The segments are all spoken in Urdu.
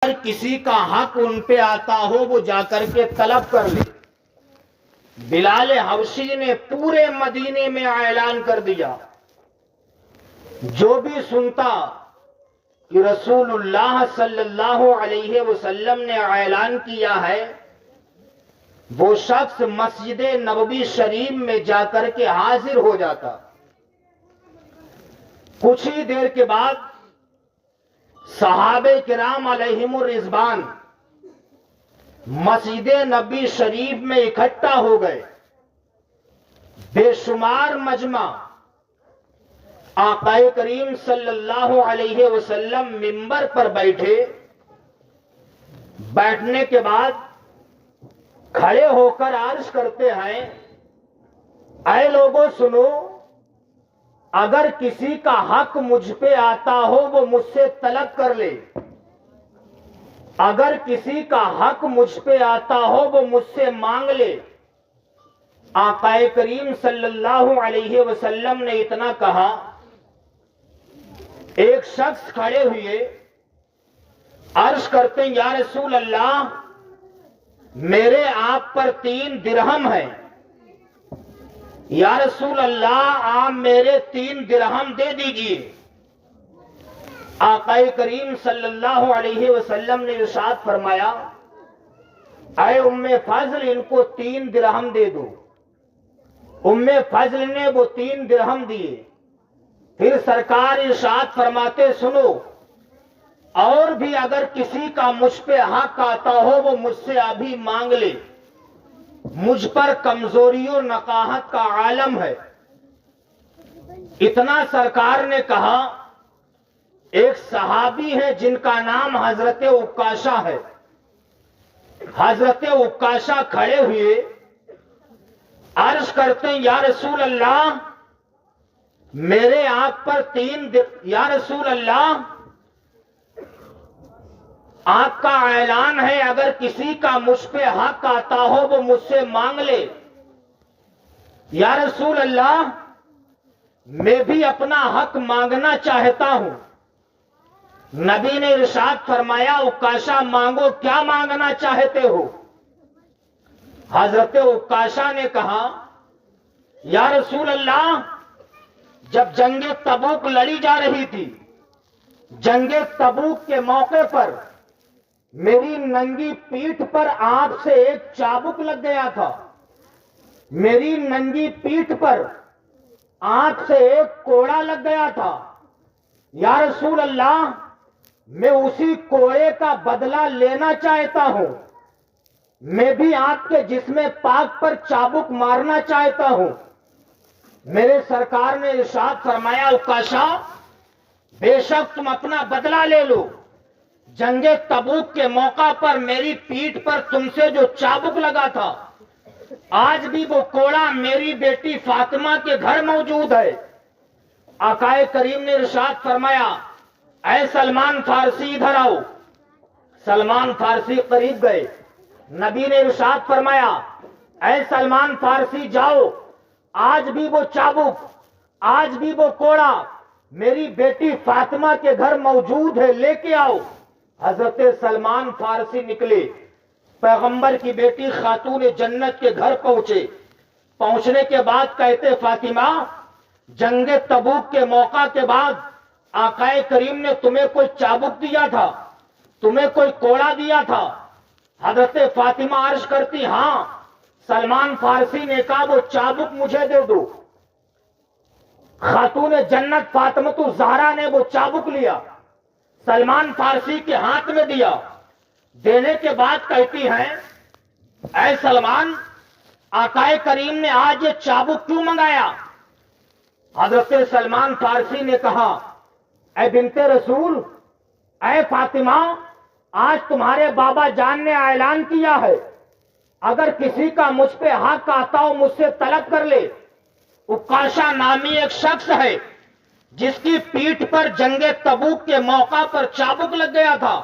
اگر کسی کا حق ان پہ آتا ہو وہ جا کر کے طلب کر لے۔ بلال حبشی نے پورے مدینے میں اعلان کر دیا، جو بھی سنتا کہ رسول اللہ صلی اللہ علیہ وسلم نے اعلان کیا ہے، وہ شخص مسجد نبوی شریف میں جا کر کے حاضر ہو جاتا۔ کچھ ہی دیر کے بعد صحابہ کرام علیہم الرضوان مسجد نبوی شریف میں اکٹھا ہو گئے۔ بے شمار مجمع، آقا کریم صلی اللہ علیہ وسلم منبر پر بیٹھے۔ بیٹھنے کے بعد کھڑے ہو کر عرض کرتے ہیں، اے لوگوں سنو، اگر کسی کا حق مجھ پہ آتا ہو وہ مجھ سے طلب کر لے۔ اگر کسی کا حق مجھ پہ آتا ہو وہ مجھ سے مانگ لے۔ آقا کریم صلی اللہ علیہ وسلم نے اتنا کہا، ایک شخص کھڑے ہوئے، عرض کرتے ہیں، یا رسول اللہ، میرے آپ پر 3 درہم ہیں۔ یا رسول اللہ، آپ میرے 3 درہم دے دیجئے۔ آقا کریم صلی اللہ علیہ وسلم نے ارشاد فرمایا، اے ام فضل، ان کو 3 درہم دے دو۔ ام فضل نے وہ 3 درہم دیے۔ پھر سرکار ارشاد فرماتے، سنو، اور بھی اگر کسی کا مجھ پہ حق آتا ہو وہ مجھ سے ابھی مانگ لے، مجھ پر کمزوری و نقاہت کا عالم ہے۔ اتنا سرکار نے کہا، ایک صحابی ہے جن کا نام حضرت عکاشہ ہے۔ حضرت عکاشہ کھڑے ہوئے، عرض کرتے ہیں، یا رسول اللہ، میرے آپ پر 3 یا رسول اللہ، آپ کا اعلان ہے اگر کسی کا مجھ پہ حق آتا ہو وہ مجھ سے مانگ لے۔ یا رسول اللہ، میں بھی اپنا حق مانگنا چاہتا ہوں۔ نبی نے ارشاد فرمایا، عکاشہ مانگو، کیا مانگنا چاہتے ہو؟ حضرت عکاشہ نے کہا، یا رسول اللہ، جب جنگ تبوک لڑی جا رہی تھی، جنگ تبوک کے موقع پر میری ننگی پیٹھ پر آپ سے ایک چابک لگ گیا تھا۔ میری ننگی پیٹھ پر آپ سے ایک کوڑا لگ گیا تھا۔ یا رسول اللہ، میں اسی کوڑے کا بدلہ لینا چاہتا ہوں۔ میں بھی آپ کے جسم پاک پر چابک مارنا چاہتا ہوں۔ میرے سرکار نے ارشاد فرمایا، عکاشہ، بے شک تم اپنا بدلہ لے لو۔ جنگ تبوک کے موقع پر میری پیٹھ پر تم سے جو چابک لگا تھا، آج بھی وہ کوڑا میری بیٹی فاطمہ کے گھر موجود ہے۔ آقا کریم نے ارشاد فرمایا، اے سلمان فارسی ادھر آؤ۔ سلمان فارسی قریب گئے۔ نبی نے ارشاد فرمایا، اے سلمان فارسی جاؤ، آج بھی وہ چابک، آج بھی وہ کوڑا میری بیٹی فاطمہ کے گھر موجود ہے، لے کے آؤ۔ حضرت سلمان فارسی نکلے، پیغمبر کی بیٹی خاتون جنت کے گھر پہنچے۔ پہنچنے کے بعد کہتے، فاطمہ، جنگ تبوک کے موقع کے بعد آقا کریم نے تمہیں کوئی چابک دیا تھا، تمہیں کوئی کوڑا دیا تھا؟ حضرت فاطمہ عرض کرتی، ہاں۔ سلمان فارسی نے کہا، وہ چابک مجھے دے دو۔ خاتون جنت فاطمہ الزہرا نے وہ چابک لیا، سلمان فارسی کے ہاتھ میں دیا۔ دینے کے بعد کہتی ہیں، اے سلمان، آقا کریم نے آج یہ چابک کیوں منگایا؟ حضرت سلمان فارسی نے کہا، اے بنت رسول، اے فاطمہ، آج تمہارے بابا جان نے اعلان کیا ہے، اگر کسی کا مجھ پہ حق آتا ہو مجھ سے طلب کر لے۔ عکاشہ نامی ایک شخص ہے جس کی پیٹھ پر جنگ تبوک کے موقع پر چابک لگ گیا تھا،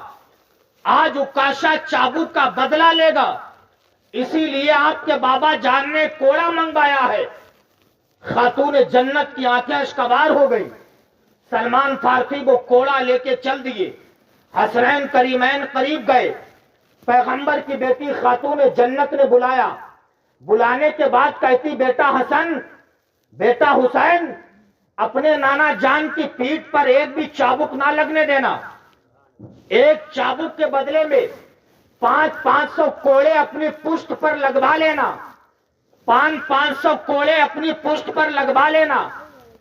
آج عکاشہ چابک کا بدلہ لے گا، اسی لیے آپ کے بابا جان نے کوڑا منگوایا ہے۔ خاتون جنت کی آنکھیں اشکبار ہو گئی۔ سلمان فارسی وہ کوڑا لے کے چل دیے۔ حسنین کریمین قریب گئے. پیغمبر کی بیٹی خاتون جنت نے بلایا. بلانے کے بعد کہتی بیٹا حسن، بیٹا حسین، اپنے نانا جان کی پیٹھ پر ایک بھی چابک نہ لگنے دینا. ایک چابک کے بدلے میں 500 کوڑے اپنی پشت پر لگوا لینا. 500 کوڑے اپنی پشت پر لگوا لینا،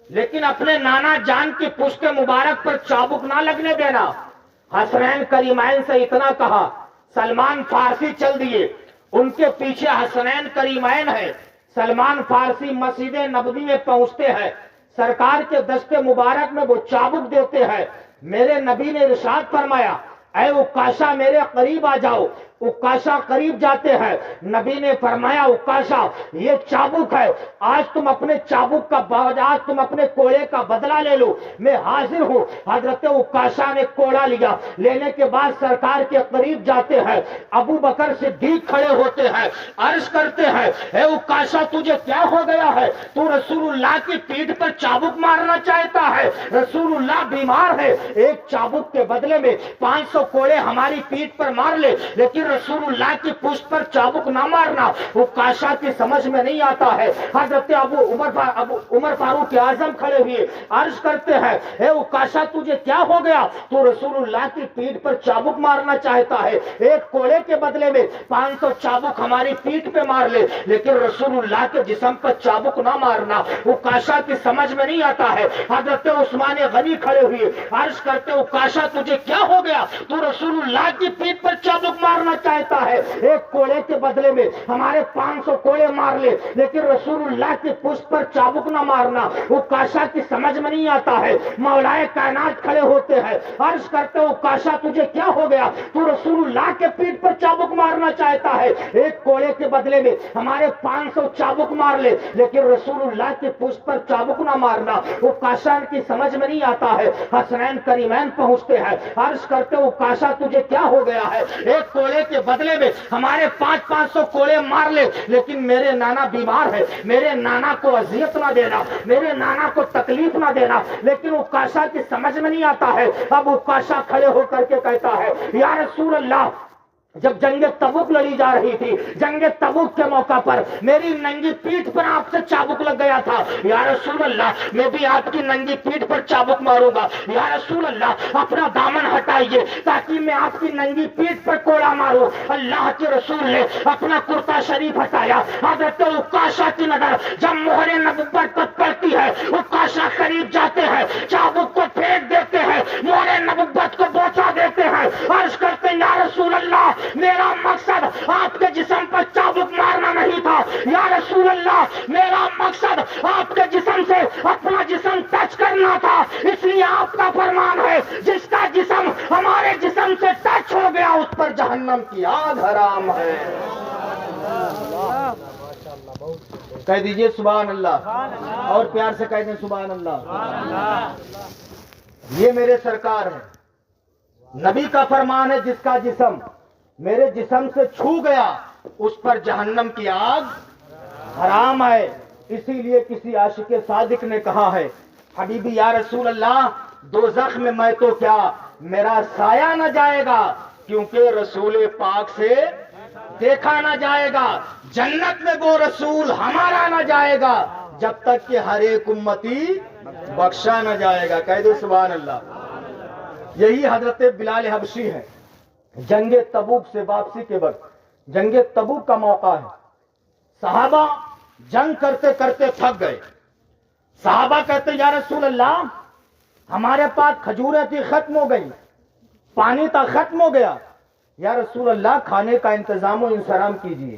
لیکن اپنے نانا جان کی پشت مبارک پر چابک نہ لگنے دینا. حسنین کریمین سے اتنا کہا. سلمان فارسی چل دیے. ان کے پیچھے حسنین کریمین ہے. سلمان فارسی مسجد نبوی میں پہنچتے ہیں. سرکار کے دستے مبارک میں وہ چابک دیتے ہیں. میرے نبی نے ارشاد فرمایا اے عکاشہ میرے قریب آ جاؤ. عکاشہ قریب جاتے ہیں. نبی نے فرمایا عکاشہ یہ چابک ہے، آج تم اپنے چابک کا آج تم اپنے کوڑے کا بدلہ لے لو، میں حاضر ہوں. حضرت عکاشہ نے کوڑا لیا. لینے کے بعد سرکار کے قریب جاتے ہیں. ابو بکر صدیق کھڑے ہوتے ہیں، عرض کرتے ہیں اے عکاشہ تجھے کیا ہو گیا ہے؟ تو رسول اللہ کی پیٹھ پر چابک مارنا چاہتا ہے. رسول اللہ بیمار ہے، ایک چابک کے بدلے میں 500 کوڑے ہماری پیٹھ پر مار لے، لیکن رسول اللہ کی پشت پر چابک نہ مارنا. عکاشہ کی سمجھ میں نہیں آتا ہے. حضرت ابو عمر فاروق اعظم کھڑے ہوئے عرض کرتے ہیں اے عکاشہ تجھے کیا ہو گیا؟ تو رسول اللہ کی پیٹھ پر چابک مارنا چاہتا ہے، ایک کوڑے کے بدلے میں 500 چابک ہماری پیٹھ پہ مار لے، لیکن رسول اللہ کے جسم پر چابک نہ مارنا. عکاشہ کی سمجھ میں نہیں آتا ہے. حضرت عثمان غنی کھڑے ہوئے عرض کرتے عکاشہ تجھے کیا ہو گیا؟ تو رسول اللہ کی پیٹھ پر چابک مارنا چاہتا ہے، ایک کوڑے کے بدلے میں ہمارے 500 کوڑے مار لے، لیکن رسول اللہ کی پشت پر چابک نہ مارنا. عکاشہ کی سمجھ میں نہیں آتا ہے. مولائے کائنات کھڑے ہوتے ہیں عرض کرتے عکاشہ تجھے کیا ہو گیا؟ تو رسول اللہ کے پیٹھ پر چابک مارنا چاہتا ہے، ایک کوڑے کے بدلے میں ہمارے 500 چابک مار لے، لیکن رسول اللہ کی پشت پر چابک نہ مارنا. عکاشہ کی سمجھ میں نہیں آتا ہے. حسنین کریمین پہنچتے ہیں عرض کرتے عکاشہ تجھے کیا ہو گیا ہے؟ ایک کوڑے کے بدلے میں ہمارے 500 کوڑے مار لے، لیکن میرے نانا بیمار ہے، میرے نانا کو اذیت نہ دینا، میرے نانا کو تکلیف نہ دینا. لیکن عکاشہ کی سمجھ میں نہیں آتا ہے. اب عکاشہ کھڑے ہو کر کے کہتا ہے یا رسول اللہ جب جنگ تبوک لڑی جا رہی تھی، جنگ تبوک کے موقع پر میری ننگی پیٹھ پر آپ سے چابک لگ گیا تھا. یا رسول اللہ میں بھی آپ کی ننگی پیٹھ پر چابک ماروں گا. یا رسول اللہ اپنا دامن ہٹائیے تاکہ میں آپ کی ننگی پیٹھ پر کوڑا ماروں. اللہ کے رسول نے اپنا کرتا شریف ہٹایا. حضرت عکاشہ کی نظر جب مہر نبوت پر پڑتی ہے، عکاشہ قریب جاتے ہیں، چابک کو پھینک دیتے ہیں، مہر نبوت کو بوسہ دیتے ہیں، عرض کرتے ہیں یا رسول اللہ میرا مقصد آپ کے جسم پر چابک مارنا نہیں تھا. یا رسول اللہ میرا مقصد آپ کے جسم سے اپنا جسم ٹچ کرنا تھا. اس لیے آپ کا فرمان ہے جس کا جسم ہمارے جسم سے ٹچ ہو گیا اس پر جہنم کی آگ حرام ہے. کہہ دیجئے سبحان اللہ، اور پیار سے کہہ دیں سبحان اللہ. یہ میرے سرکار ہے. نبی کا فرمان ہے جس کا جسم میرے جسم سے چھو گیا اس پر جہنم کی آگ حرام ہے. اسی لیے کسی عاشق صادق نے کہا ہے حبیبی یا رسول اللہ دوزخ میں تو کیا میرا سایہ نہ جائے گا، کیونکہ رسول پاک سے دیکھا نہ جائے گا. جنت میں وہ رسول ہمارا نہ جائے گا جب تک کہ ہر ایک امتی بخشا نہ جائے گا. کہہ دو سبحان اللہ. یہی حضرت بلال حبشی ہے. جنگ تبوک سے واپسی کے وقت جنگ تبوک کا موقع ہے. صحابہ جنگ کرتے کرتے تھک گئے. صحابہ کہتے یا رسول اللہ ہمارے پاس کھجوریں تھی ختم ہو گئی، پانی تھا ختم ہو گیا. یا رسول اللہ کھانے کا انتظام و انتظام کیجئے.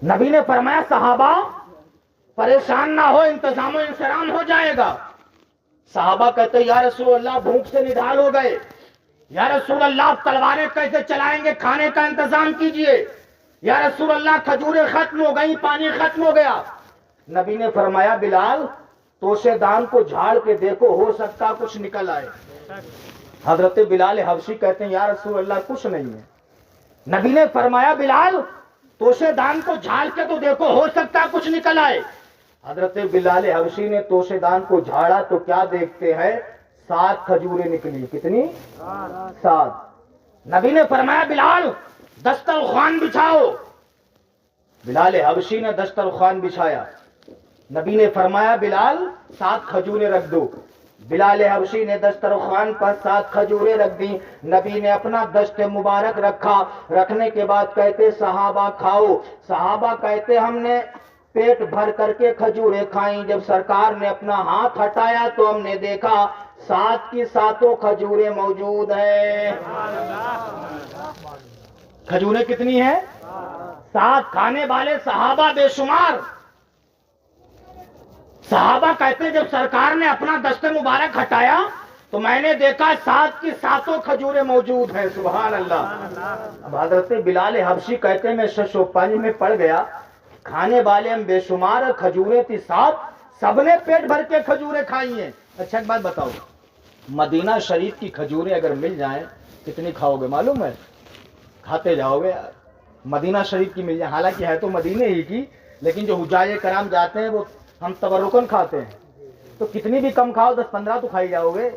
نبی نے فرمایا صحابہ پریشان نہ ہو، انتظام و انتظام ہو جائے گا. صحابہ کہتے یا رسول اللہ بھوک سے نڈھال ہو گئے. یا رسول اللہ تلواریں کیسے چلائیں گے، کھانے کا انتظام کیجئے. یا رسول اللہ کھجوریں ختم ہو گئی، پانی ختم ہو گیا. نبی نے فرمایا بلال توشے دان کو جھاڑ کے دیکھو، ہو سکتا کچھ نکل آئے. حضرت بلال حبشی کہتے ہیں یا رسول اللہ کچھ نہیں ہے. نبی نے فرمایا بلال توشے دان کو جھاڑ کے تو دیکھو، ہو سکتا کچھ نکل آئے. حضرت بلال حبشی نے توشے دان کو جھاڑا تو کیا دیکھتے ہیں، 7 کھجوریں نکلی. کتنی؟ 7. نبی نے فرمایا بلال دسترخوان بچھاؤ. بلال حبشی نے دسترخوان بچھایا. نبی نے فرمایا بلال 7 کھجوریں رکھ دو. بلال حبشی نے دسترخوان پر 7 کھجوریں رکھ دی. نبی نے اپنا دست مبارک رکھا. رکھنے کے بعد کہتے صحابہ کھاؤ. صحابہ کہتے ہم نے پیٹ بھر کر کے کھجوریں کھائیں. جب سرکار نے اپنا ہاتھ ہٹایا تو ہم نے دیکھا 7 کی 7 کھجوریں موجود ہیں. کھجوریں کتنی ہیں؟ 7. کھانے والے صحابہ بے شمار. صحابہ کہتے جب سرکار نے اپنا دست مبارک ہٹایا تو میں نے دیکھا 7 کی 7 کھجوریں موجود ہیں. سبحان اللہ. اب حضرت بلال حبشی کہتے میں شش و پنج میں پڑ گیا. کھانے والے ہم بے شمار، کھجوریں تھی 7. سب نے پیٹ بھر کے کھجوریں کھائی ہیں. اچھا ایک بات بتاؤ، مدینہ شریف کی کھجوریں اگر مل جائیں کتنی کھاؤ گے معلوم ہے؟ کھاتے جاؤ گے یار. مدینہ شریف کی مل جائے، حالانکہ ہے تو مدینے ہی کی، لیکن جو حجاج کرام جاتے ہیں وہ ہم تبرکن کھاتے ہیں. تو کتنی بھی کم کھاؤ 10-15 تو کھائی جاؤ گے.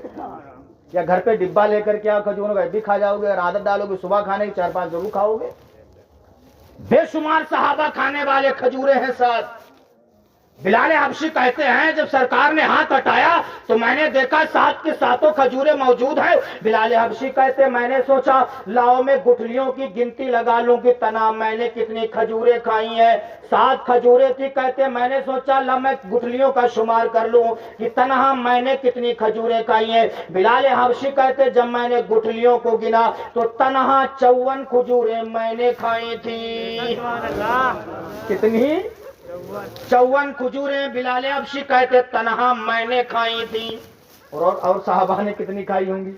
یا گھر پہ ڈبہ لے کر کے کھجوروں کا بھی کھا جاؤ گے. اور عادت ڈالو گے صبح کھانے کی 4-5 ضرور کھاؤ گے. بے شمار صحابہ کھانے والے کھجوریں ہیں 7. بلال حبشی کہتے ہیں جب سرکار نے ہاتھ ہٹایا تو میں نے دیکھا 7 کی 7 کھجوریں موجود ہیں. بلال حبشی کہتے میں نے سوچا لاؤ میں گٹھلیوں کی گنتی لگا لوں کہ تنہا میں نے کتنی کھجوریں کھائی ہیں. 7 کھجوریں تھی. کہتے میں نے سوچا لا میں گٹھلیوں کا شمار کر لوں کہ تنہا میں نے کتنی کھجوریں کھائی ہیں. بلال حبشی کہتے جب میں نے گٹھلیوں کو گنا تو تنہا 54 کھجوریں میں نے کھائی تھی. کتنی؟ 54 کھجوریں بلال حبشی کہتے تنہا میں نے کھائی تھی. اور صحابہ نے کتنی کھائی ہوں گی؟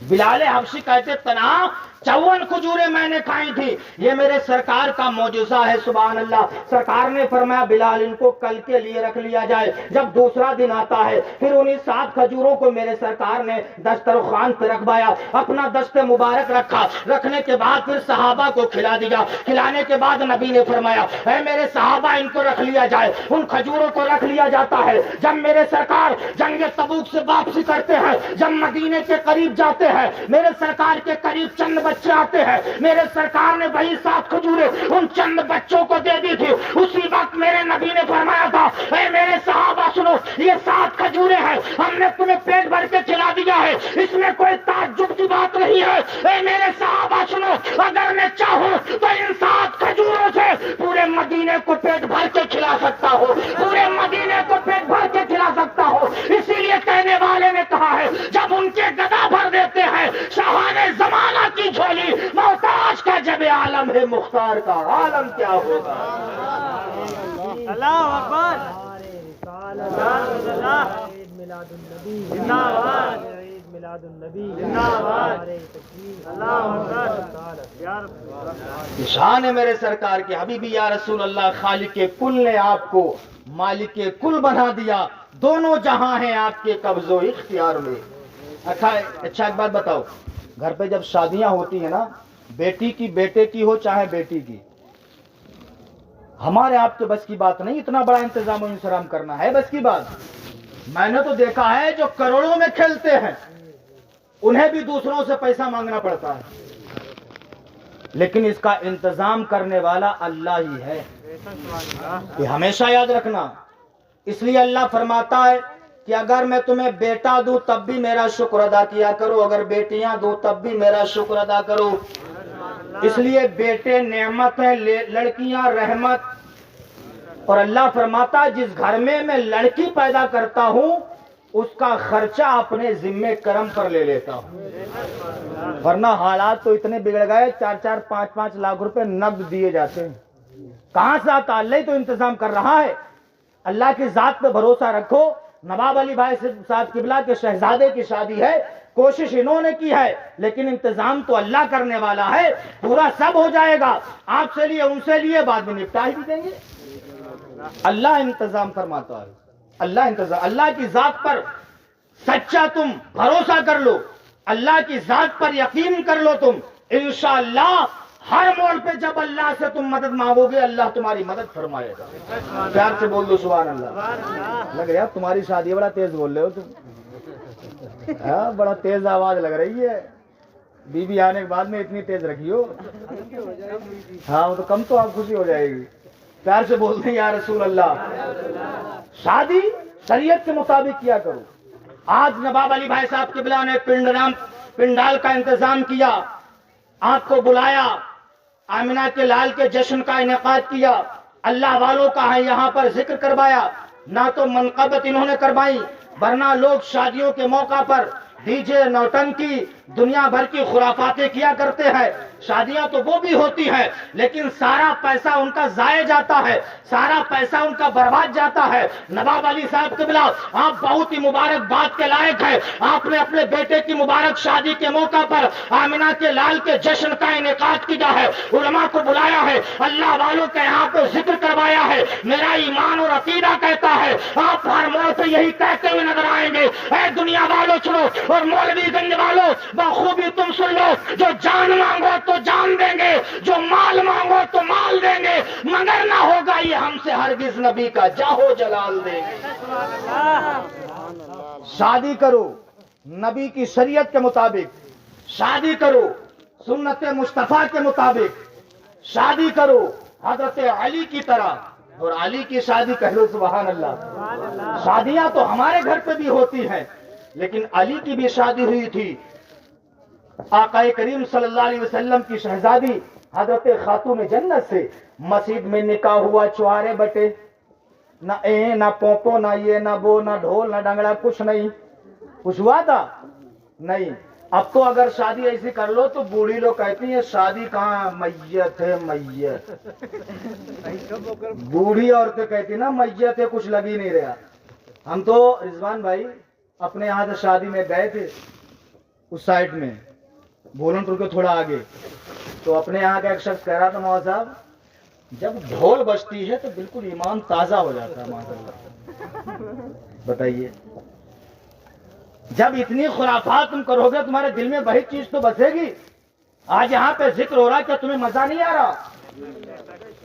بلال حبشی کہتے تنہا 54 کھجوریں میں نے کھائی تھی. یہ میرے سرکار کا معجزہ ہے. سبحان اللہ. سرکار نے فرمایا بلال ان کو کل کے لیے رکھ لیا جائے. جب دوسرا دن آتا ہے پھر انہیں 7 کھجوروں کو میرے سرکار نے دسترخوان پہ رکھوایا. اپنا دست مبارک رکھا. رکھنے کے بعد پھر صحابہ کو کھلا دیا. کھلانے کے بعد نبی نے فرمایا اے میرے صحابہ ان کو رکھ لیا جائے. ان کھجوروں کو رکھ لیا جاتا ہے. جب میرے سرکار جنگ تبوک سے واپسی کرتے ہیں، جب مدینے کے قریب جاتے ہیں، میرے سرکار کے قریب چند بچے آتے ہیں. میرے سرکار نے وہی 7 کھجوریں ان چند بچوں کو دے دی تھی. اسی وقت میرے نبی نے فرمایا تھا اے میرے صحابہ سنو، یہ 7 کھجوریں ہیں، ہم نے تمہیں پیٹ بھر کے کھلا دیا ہے، اس میں کوئی تعجب کی بات نہیں ہے. اے میرے صحابہ سنو، اگر میں چاہوں تو ان 7 کھجوروں سے پورے مدینے کو پیٹ بھر کے کھلا سکتا ہوں، پورے مدینے کو پیٹ بھر کے کھلا سکتا ہوں. اسی لیے کہنے والے نے کہا ہے جب ان کے گدا بھر دیتے ہیں شاہان زمانہ کی جھولی، محتاج کا جب عالم ہے مختار کا عالم کیا ہوگا. اللہ اکبر. میلاد النبی زندہ باد. میلاد النبی زندہ باد. اللہ اکبر. شان ہے میرے سرکار کے حبیبی یا رسول اللہ. خالق کل نے آپ کو مالک کل بنا دیا. دونوں جہاں ہیں آپ کے قبض و اختیار میں. اچھا ایک بات بتاؤ، گھر پہ جب شادیاں ہوتی ہیں نا، بیٹی کی بیٹے کی ہو چاہے بیٹی کی، ہمارے آپ کے بس کی بات نہیں اتنا بڑا انتظام و انصرام کرنا ہے بس کی بات. میں نے تو دیکھا ہے جو کروڑوں میں کھیلتے ہیں انہیں بھی دوسروں سے پیسہ مانگنا پڑتا ہے، لیکن اس کا انتظام کرنے والا اللہ ہی ہے. یہ ہمیشہ یاد رکھنا. اس لیے اللہ فرماتا ہے کہ اگر میں تمہیں بیٹا دوں تب بھی میرا شکر ادا کیا کرو، اگر بیٹیاں دوں تب بھی میرا شکر ادا کرو. اس لیے بیٹے نعمت ہیں، لڑکیاں رحمت. اور اللہ فرماتا ہے جس گھر میں میں لڑکی پیدا کرتا ہوں اس کا خرچہ اپنے ذمہ کرم پر لے لیتا ہوں. ورنہ حالات تو اتنے بگڑ گئے، 4-4 5-5 لاکھ روپے نقد دیے جاتے ہیں. کہاں سے آتا؟ اللہ ہی تو انتظام کر رہا ہے. اللہ کی ذات پہ بھروسہ رکھو. نواب علی بھائی صاحب قبلہ کے شہزادے کی شادی ہے، کوشش انہوں نے کی ہے لیکن انتظام تو اللہ کرنے والا ہے. پورا سب ہو جائے گا. آپ سے لیے ان سے لیے بعد میں نپٹا ہی دیں گے. اللہ انتظام فرماتا ہے. اللہ کی ذات پر سچا تم بھروسہ کر لو، اللہ کی ذات پر یقین کر لو. تم انشاءاللہ ہر موڑ پہ جب اللہ سے تم مدد مانگو گے اللہ تمہاری مدد فرمائے گا. پیار سے بول دو سبحان اللہ. لگ رہا تمہاری شادی بڑا تیز بول رہے ہو تم. ہاں بڑا تیز آواز لگ رہی ہے، بیوی آنے کے بعد میں اتنی تیز رکھی ہو. ہاں وہ تو کم تو آپ خوشی ہو جائے گی. پیار سے بولتے ہیں یا رسول اللہ. شادی شریعت کے مطابق کیا کرو. آج نواب علی بھائی صاحب قبلہ نے پنڈال کا انتظام کیا، آپ کو بلایا، آمنہ کے لال کے جشن کا انعقاد کیا، اللہ والوں کا ہے یہاں پر ذکر کروایا، نہ تو منقبت انہوں نے کروائی، ورنہ لوگ شادیوں کے موقع پر ڈی جے نوٹنکی دنیا بھر کی خرافاتیں کیا کرتے ہیں. شادیاں تو وہ بھی ہوتی ہیں لیکن سارا پیسہ ان کا ضائع جاتا ہے، سارا پیسہ ان کا برباد جاتا ہے. نواب علی صاحب قبلہ آپ بہت ہی مبارک بات کے لائق ہے. آپ نے اپنے بیٹے کی مبارک شادی کے موقع پر آمنہ کے لال کے جشن کا انعقاد کیا ہے، علماء کو بلایا ہے، اللہ والوں کے یہاں پہ ذکر کروایا ہے. میرا ایمان اور عقیدہ کہتا ہے آپ ہر موڑ پہ یہی کہتے ہوئے نظر آئیں گے، اے دنیا والوں سنو اور مولوی گنج والوں بخوبی تم سن لو، جو جان مانگو تو جان دیں گے، جو مال مانگو تو مال دیں گے، مگر نہ ہوگا یہ ہم سے ہرگز نبی کا جاہو جلال دیں گے. شادی کرو نبی کی شریعت کے مطابق، شادی کرو سنت مصطفیٰ کے مطابق، شادی کرو حضرت علی کی طرح. اور علی کی شادی کہہ لو سبحان اللہ. شادیاں تو ہمارے گھر پہ بھی ہوتی ہیں لیکن علی کی بھی شادی ہوئی تھی. آقا کریم صلی اللہ علیہ وسلم کی شہزادی حضرت خاتون جنت سے مسجد میں نکاح ہوا، چوارے بٹے، نہ نہ پوپو، نہ یہ نہ وہ، نہ ڈھول نہ ڈنگڑا، کچھ نہیں. کچھ ہوا تھا نہیں. اب تو اگر شادی ایسی کر لو تو بوڑھی لوگ کہتی ہیں شادی کہاں، میت ہے میت. بوڑھی عورتیں کہتی نا میت ہے، کچھ لگ ہی نہیں رہا. ہم تو رضوان بھائی اپنے یہاں سے شادی میں گئے تھے اس سائٹ میں بولن پور کے تھوڑا آگے، تو اپنے یہاں کا ایک شخص کہہ رہا تھا مولوی صاحب جب ڈھول بجتی ہے تو بالکل ایمان تازہ ہو جاتا ہے. ماشاءاللہ بتائیے جب اتنی خرافات تم کرو گے تمہارے دل میں وہی چیز تو بسے گی. آج یہاں پہ ذکر ہو رہا ہے کہ تمہیں مزہ نہیں آ رہا،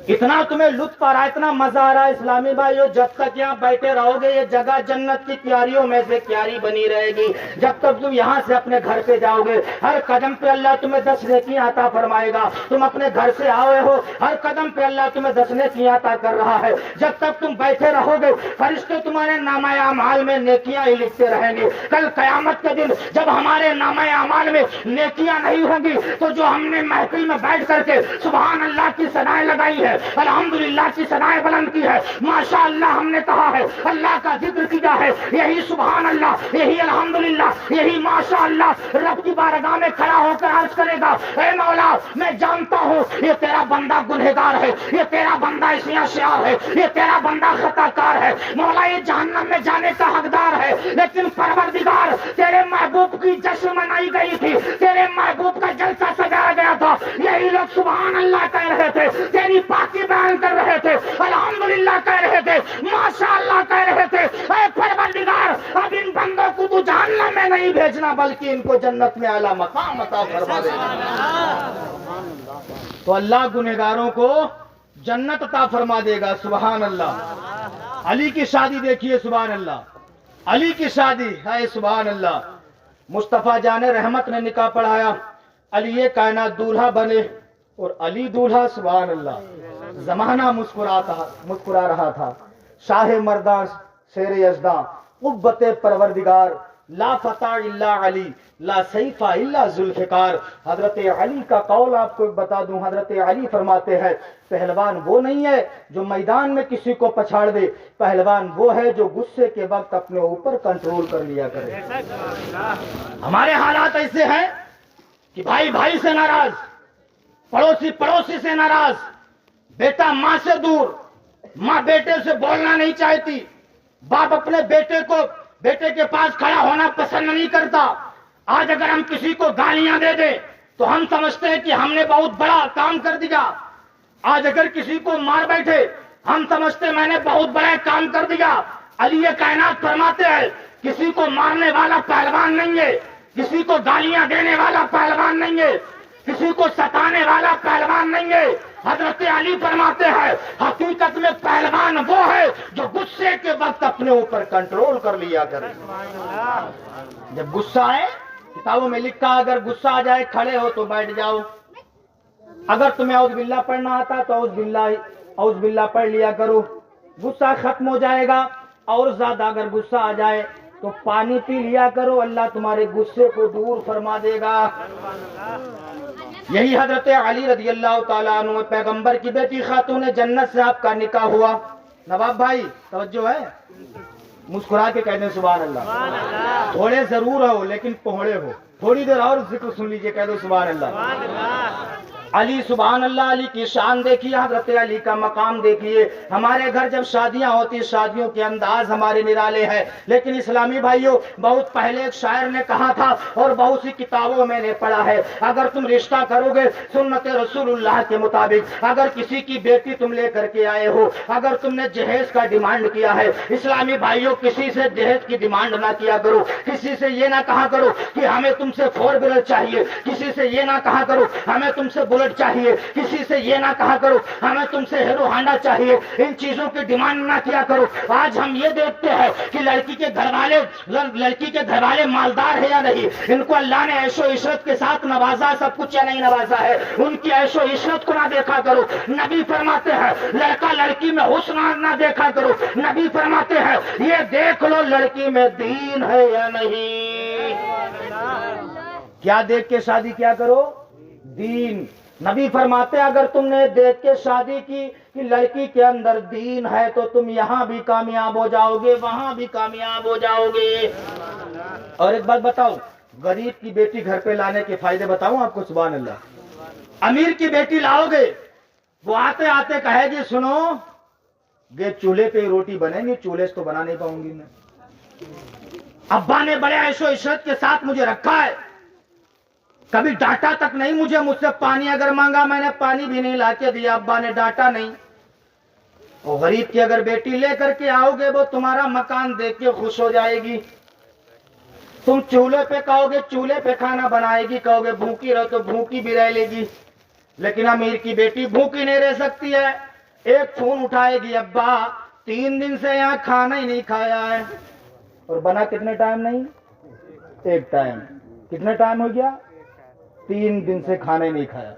اتنا تمہیں لطف آ رہا ہے، اتنا مزہ آ رہا ہے. اسلامی بھائیو جب تک یہاں بیٹھے رہو گے یہ جگہ جنت کی کیاریوں میں سے کیاری بنی رہے گی. جب تک تم یہاں سے اپنے گھر پہ جاؤ گے ہر قدم پہ اللہ تمہیں 10 نیکیاں عطا فرمائے گا. تم اپنے گھر سے آئے ہو ہر قدم پہ اللہ تمہیں 10 نیکیاں عطا کر رہا ہے. جب تک تم بیٹھے رہو گے فرشتے تمہارے نامہ اعمال میں نیکیاں ہی لکھتے رہیں گے. کل قیامت کے دن جب ہمارے نامہ اعمال میں نیکیاں نہیں ہوں گی تو جو ہم نے محفل میں بیٹھ کر کے سبحان اللہ کی ثنائیں لگائی ہے، الحمدللہ کی ثنائیں بلند کی ہے، ماشاء اللہ ہم نے کہا ہے، اللہ کا ذکر کیا ہے، یہی سبحان اللہ، یہی الحمدللہ، یہی ماشاء اللہ رب کی بارگاہ میں کھڑا ہو کر عرض کرے گا اے مولا میں جانتا ہوں یہ تیرا بندہ گنہگار ہے، یہ تیرا بندہ اسیاں شیار ہے، یہ تیرا بندہ خطا کار ہے، مولا یہ جہنم میں جانے کا حقدار ہے، لیکن پروردگار تیرے محبوب کی جشن منائی گئی تھی، تیرے محبوب کا جلسہ سجایا گیا تھا، یہی لوگ سبحان اللہ کہہ رہے تھے، تیری پاکی بیان کر رہے تھے، الحمدللہ کہہ رہے تھے، ماشاء اللہ کہہ رہے تھے. اے پروردگار اب ان بندوں کو تو جہنم میں نہیں بھیجنا بلکہ ان کو جنت میں اعلیٰ مقام عطا فرما دینا. تو اللہ گنہگاروں کو جنت عطا فرما دے گا. سبحان اللہ. علی کی شادی دیکھیے سبحان اللہ، علی کی شادی ہے سبحان اللہ. مصطفیٰ جان رحمت نے نکاح پڑھایا، علی کائنات دولہا بنے اور علی دولہا. سبحان اللہ. زمانہ مسکرا رہا تھا. شاہ مردان شیر یزداں قوت پروردگار، لا فتح الا علی، لا سیف الا ذوالفقار. حضرت علی کا قول آپ کو بتا دوں، حضرت علی فرماتے ہیں پہلوان وہ نہیں ہے جو میدان میں کسی کو پچھاڑ دے، پہلوان وہ ہے جو غصے کے وقت اپنے اوپر کنٹرول کر لیا کرے. ہمارے حالات ایسے ہیں کہ بھائی بھائی سے ناراض، پڑوسی پڑوسی سے ناراض، بیٹا ماں سے دور، ماں بیٹے سے بولنا نہیں چاہتی، باپ اپنے بیٹے کے پاس کھڑا ہونا پسند نہیں کرتا. آج اگر ہم کسی کو گالیاں دے دیں تو ہم سمجھتے ہیں کہ ہم نے بہت بڑا کام کر دیا. آج اگر کسی کو مار بیٹھے ہم سمجھتے ہیں میں نے بہت بڑا کام کر دیا. علی کائنات فرماتے ہیں کسی کو مارنے والا پہلوان نہیں ہے، کسی کو گالیاں دینے والا پہلوان نہیں ہے. کسی کو ستانے والا پہلوان نہیں ہے. حضرت علی فرماتے ہیں حقیقت میں پہلوان وہ ہے جو غصے کے وقت اپنے اوپر کنٹرول کر لیا کرے. جب غصہ آئے، کتابوں میں لکھا اگر غصہ آ جائے کھڑے ہو تو بیٹھ جاؤ. اگر تمہیں اعوذ باللہ پڑھنا آتا تو اعوذ باللہ پڑھ لیا کرو، غصہ ختم ہو جائے گا. اور زیادہ اگر غصہ آ جائے تو پانی پی لیا کرو، اللہ تمہارے غصے کو دور فرما دے گا. یہی حضرت علی رضی اللہ تعالیٰ عنہ پیغمبر کی بیٹی خاتون جنت سے آپ کا نکاح ہوا. نواب بھائی توجہ ہے، مسکرا کے کہہ دیں سبحان اللہ. تھوڑے ضرور ہو لیکن پہنچے ہو. تھوڑی دیر اور ذکر سن لیجئے، کہہ دو سبحان اللہ. علی سبحان اللہ، علی کی شان دیکھیے، حضرت علی کا مقام دیکھیے. ہمارے گھر جب شادیاں ہوتی، شادیوں کے انداز ہمارے نرالے ہیں، لیکن اسلامی بھائیوں بہت پہلے ایک شاعر نے کہا تھا اور بہت سی کتابوں میں نے پڑھا ہے، اگر تم رشتہ کرو گے سنت رسول اللہ کے مطابق، اگر کسی کی بیٹی تم لے کر کے آئے ہو، اگر تم نے جہیز کا ڈیمانڈ کیا ہے، اسلامی بھائیوں کسی سے جہیز کی ڈیمانڈ نہ کیا کرو. کسی سے یہ نہ کہا کرو کہ ہمیں تم سے 4 ویلر چاہیے، کسی سے یہ نہ کہا کرو ہمیں تم سے بلٹ چاہیے، کسی سے یہ نہ کہا کرو ہمیں تم سے ہیرو ہانڈا چاہیے. ان چیزوں کی ڈیمانڈ نہ کیا کرو. آج ہم یہ دیکھتے ہیں کہ لڑکی کے گھر والے مالدار ہے یا نہیں، ان کو اللہ نے عیش و عشرت کے ساتھ نوازا سب کچھ یا نہیں نوازا ہے، ان کی عیش و عشرت کو نہ دیکھا کرو. نبی فرماتے ہیں لڑکا لڑکی میں حسن نہ دیکھا کرو. نبی فرماتے ہیں یہ دیکھ لو لڑکی میں دین ہے یا نہیں. کیا دیکھ کے شادی کیا کرو؟ دین. نبی فرماتے ہیں اگر تم نے دیکھ کے شادی کی کہ لڑکی کے اندر دین ہے تو تم یہاں بھی کامیاب ہو جاؤ گے، وہاں بھی کامیاب ہو جاؤ گے. اور ایک بات بتاؤ، غریب کی بیٹی گھر پہ لانے کے فائدے بتاؤں آپ کو سبحان اللہ. امیر کی بیٹی لاؤ گے، وہ آتے آتے کہے گی سنو یہ چولہے پہ روٹی بنے گی، چولہے سے تو بنا نہیں پاؤں گی میں. ابا نے بڑے عیش و عشرت کے ساتھ مجھے رکھا ہے، کبھی ڈانٹا تک نہیں مجھے. مجھ سے پانی اگر مانگا میں نے پانی بھی نہیں لا کے دیا، ابا نے ڈانٹا نہیں. اور غریب کی اگر بیٹی لے کر کے آؤ گے وہ تمہارا مکان دیکھ کے خوش ہو جائے گی. تم چولہے پہ کہو گے چولہے پہ کھانا بنائے گی، کہو گے بھوکی رہو تو بھوکی بھی رہ لے گی. لیکن امیر کی بیٹی بھوکی نہیں رہ سکتی ہے. ایک فون اٹھائے گی ابا 3 دن سے یہاں کھانا ہی نہیں کھایا ہے. اور بنا کتنے ٹائم نہیں؟ ایک ٹائم. کتنے ٹائم ہو گیا؟ 3 دن سے کھانا ہی نہیں کھایا.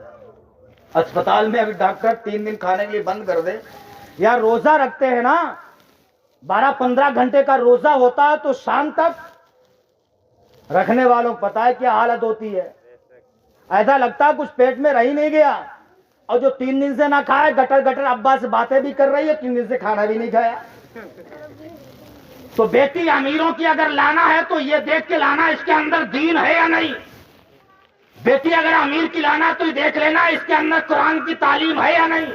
اسپتال میں اگر ڈاکٹر 3 دن کھانے کے لیے بند کر دے، یا روزہ رکھتے ہیں نا 12-15 گھنٹے کا روزہ ہوتا ہے تو شام تک رکھنے والوں کو پتا ہے کیا حالت ہوتی ہے. ایسا لگتا ہے کچھ پیٹ میں رہ ہی نہیں گیا. اور جو 3 دن سے نہ کھائے گٹر گٹر ابا سے باتیں بھی کر رہی ہے، 3 دن سے کھانا بھی نہیں کھایا. تو بیٹی امیروں کی اگر لانا ہے تو یہ دیکھ کے لانا اس کے اندر دین ہے یا نہیں. بیٹی اگر امیر کی لانا تو یہ دیکھ لینا اس کے اندر قرآن کی تعلیم ہے یا نہیں،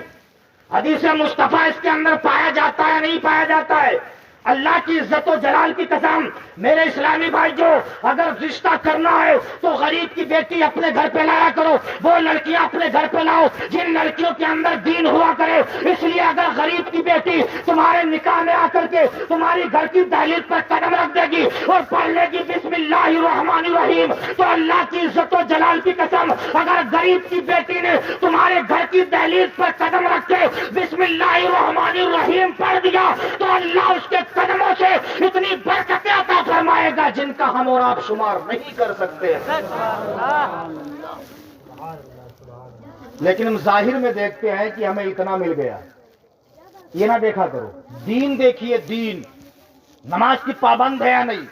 حدیث مصطفیٰ اس کے اندر پایا جاتا ہے یا نہیں پایا جاتا ہے. اللہ کی عزت و جلال کی قسم میرے اسلامی بھائی، جو اگر رشتہ کرنا ہے تو غریب کی بیٹی اپنے گھر پہ لایا کرو. وہ لڑکیاں اپنے گھر پہ لاؤ جن لڑکیوں کے اندر دین ہوا کرے. اس لیے اگر غریب کی بیٹی تمہارے نکاح میں آ کر کے تمہاری گھر کی دہلیز پر قدم رکھ دے گی اور پڑھ لے گی بسم اللہ الرحمن الرحیم، تو اللہ کی عزت و جلال کی قسم اگر غریب کی بیٹی نے تمہارے گھر کی دہلیز پر قدم رکھ کے بسم اللہ الرحمن الرحیم پڑھ دیا تو اللہ اس کے قدموں سے اتنی برکتیں عطا فرمائے گا جن کا ہم اور آپ شمار نہیں کر سکتے. لیکن ہم ظاہر میں دیکھتے ہیں کہ ہمیں اتنا مل گیا. یہ نہ دیکھا کرو، دین دیکھیے. دین نماز کی پابند ہے یا نہیں،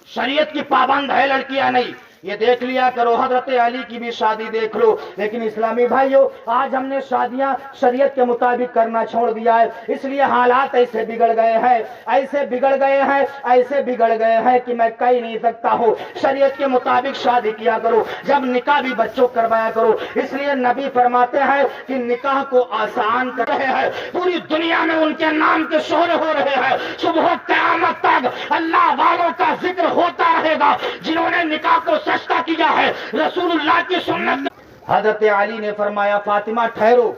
شریعت کی پابند ہے لڑکی یا نہیں، یہ دیکھ لیا کرو. حضرت علی کی بھی شادی دیکھ لو. لیکن اسلامی بھائیوں آج ہم نے شادیاں شریعت کے مطابق کرنا چھوڑ دیا ہے، اس لیے حالات ایسے بگڑ گئے ہیں، ایسے بگڑ گئے ہیں کہ میں کہہ نہیں سکتا ہوں. شریعت کے مطابق شادی کیا کرو، جب نکاح بھی بچوں کروایا کرو. اس لیے نبی فرماتے ہیں کہ نکاح کو آسان کر رہے ہیں، پوری دنیا میں ان کے نام کے شہرے ہو رہے ہیں. صبح قیامت تک اللہ والوں کا ذکر ہوتا رہے گا جنہوں نے نکاح کو سستا کیا ہے رسول اللہ کی سنت. حضرت علی نے فرمایا فاطمہ ٹھہرو،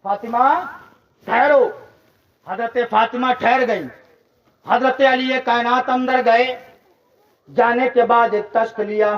فاطمہ ٹھہرو. حضرت فاطمہ ٹھہر گئی. حضرت علی کائنات اندر گئے، جانے کے بعد ایک تشت لیا،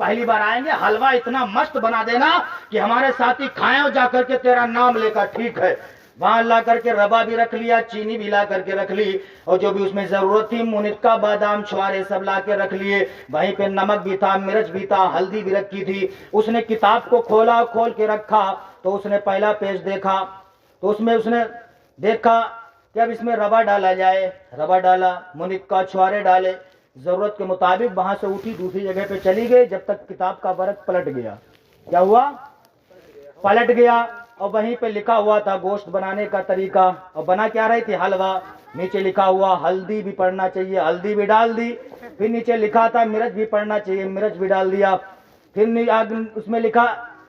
پہلی بار آئیں گے حلوہ اتنا مست بنا دینا کہ ہمارے ساتھی کھائیں اور جا کر کے تیرا نام لے کر ٹھیک ہے. وہاں لا کر کے ربا بھی رکھ لیا, چینی بھی لا کر کے رکھ لی, اور جو بھی اس میں ضرورت تھی منقہ بادام چھوارے سب لا کے رکھ لیے. وہیں پہ نمک بھی تھا, مرچ بھی تھا, ہلدی بھی رکھی تھی. اس نے کتاب کو کھولا, کھول کے رکھا تو اس نے پہلا پیج دیکھا تو اس نے دیکھا کہ اب اس میں ربا ڈالا جائے. ربا ڈالا, منقہ چھوارے ڈالے, ضرورت کے مطابق وہاں سے اٹھی دوسری جگہ پہ چلی گئی جب تک کتاب کا ورق پلٹ گیا. کیا ہوا؟ پلٹ گیا. اور وہیں پہ لکھا ہوا تھا گوشت بنانے کا طریقہ, اور بنا کیا رہی تھی حلوہ. نیچے لکھا ہوا ہلدی بھی پڑنا چاہیے, ہلدی بھی ڈال دی. پھر نیچے لکھا تھا مرچ بھی پڑنا چاہیے, مرچ بھی ڈال دیا. پھر اس میں لکھا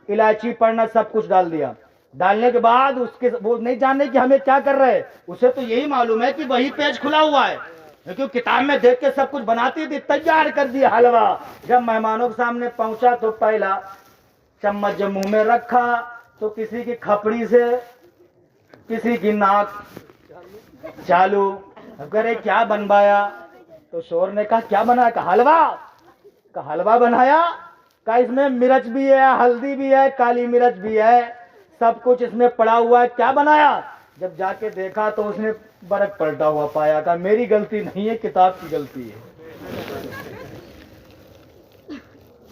الائچی پڑنا, سب کچھ ڈال دیا. ڈالنے کے بعد وہ نہیں جاننے کہ ہمیں کیا کر رہے, اسے تو یہی معلوم ہے کہ وہی پیج کھلا ہوا ہے, کیونکہ کتاب میں دیکھ کے سب کچھ بناتی تھی. تیار کر دیا حلوہ. جب مہمانوں کے سامنے پہنچا تو پہلا چمچ جب منہ میں رکھا تو کسی کی کھپڑی سے کسی کی ناک چالو. کرے کیا بنوایا تو شور نے کہا کیا بنایا؟ کہا حلوہ. کہا حلوہ بنایا؟ کہا اس میں مرچ بھی ہے, ہلدی بھی ہے, کالی مرچ بھی ہے, سب کچھ اس میں پڑا ہوا ہے, کیا بنایا؟ جب جا کے دیکھا تو اس نے برق پلٹا ہوا پایا. کہا میری غلطی نہیں ہے, کتاب کی غلطی ہے.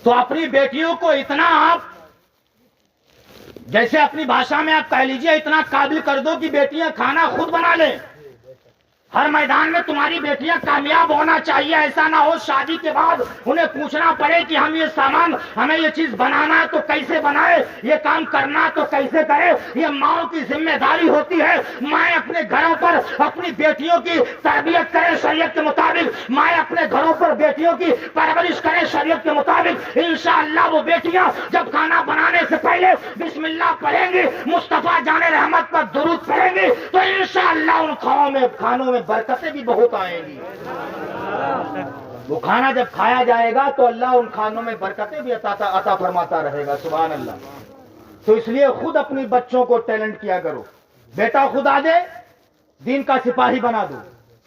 تو اپنی بیٹیوں کو اتنا آپ جیسے اپنی بھاشا میں آپ کہہ لیجئے اتنا قابل کر دو کہ بیٹیاں کھانا خود بنا لیں. ہر میدان میں تمہاری بیٹیاں کامیاب ہونا چاہیے. ایسا نہ ہو شادی کے بعد انہیں پوچھنا پڑے کہ ہم یہ سامان, ہمیں یہ چیز بنانا ہے تو کیسے بنائے, یہ کام کرنا تو کیسے کرے. یہ ماؤں کی ذمہ داری ہوتی ہے. مائیں اپنے گھروں پر اپنی بیٹیوں کی تربیت کرے شریعت کے مطابق, مائیں اپنے گھروں پر بیٹیوں کی پرورش کرے شریعت کے مطابق. انشاءاللہ وہ بیٹیاں جب کھانا بنانے سے پہلے بسم اللہ پڑھیں گی, مصطفیٰ جان رحمت پر درود پڑھیں گی, تو انشاءاللہ ان کھانوں میں برکتیں بھی بہت آئیں گی. وہ کھانا جب کھایا جائے گا تو اللہ ان کھانوں میں برکتیں بھی عطا فرماتا رہے گا. سبحان اللہ. تو اس لیے خود اپنی بچوں کو ٹیلنٹ کیا کرو. بیٹا خدا دے دین کا سپاہی بنا دو,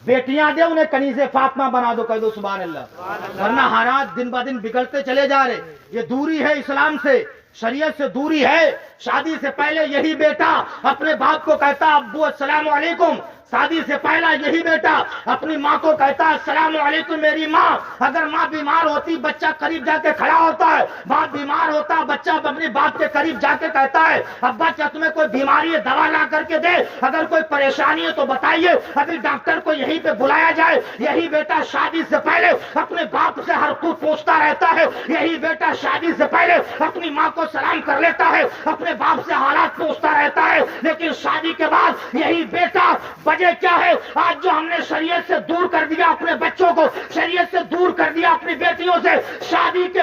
بیٹیاں دے انہیں کنیز فاطمہ بنا دو, کہہ دو سبحان اللہ. ورنہ حالات دن بہ دن بگڑتے چلے جا رہے. یہ دوری ہے اسلام سے, شریعت سے دوری ہے. شادی سے پہلے یہی بیٹا اپنے باپ کو کہتا ابو السلام علیکم. شادی سے پہلا یہی بیٹا اپنی ماں کو کہتا السلام علیکم میری ماں. اگر ماں بیمار ہوتی بچہ قریب جا کے کھڑا ہوتا ہے, باپ بیمار ہوتا بچہ اپنے باپ کے قریب جا کے کہتا ہے ابا کیا تمہیں کوئی بیماری ہے دوا لا کر کے دے, اگر کوئی پریشانی ہے تو بتائیے, ابھی ڈاکٹر کو یہیں پہ بلایا جائے. یہی بیٹا شادی سے پہلے اپنے باپ سے ہر کوئی پوچھتا رہتا ہے. یہی بیٹا شادی سے پہلے اپنی ماں کو سلام کر لیتا ہے, اپنے باپ سے حالات پوچھتا رہتا ہے. لیکن شادی کے بعد یہی بیٹا کیا ہے, آج جو ہم نے شریعت سے دور کر دیا اپنے بچوں کو, شریعت سے دور کر دیا اپنی بیٹیوں سے. شادی کے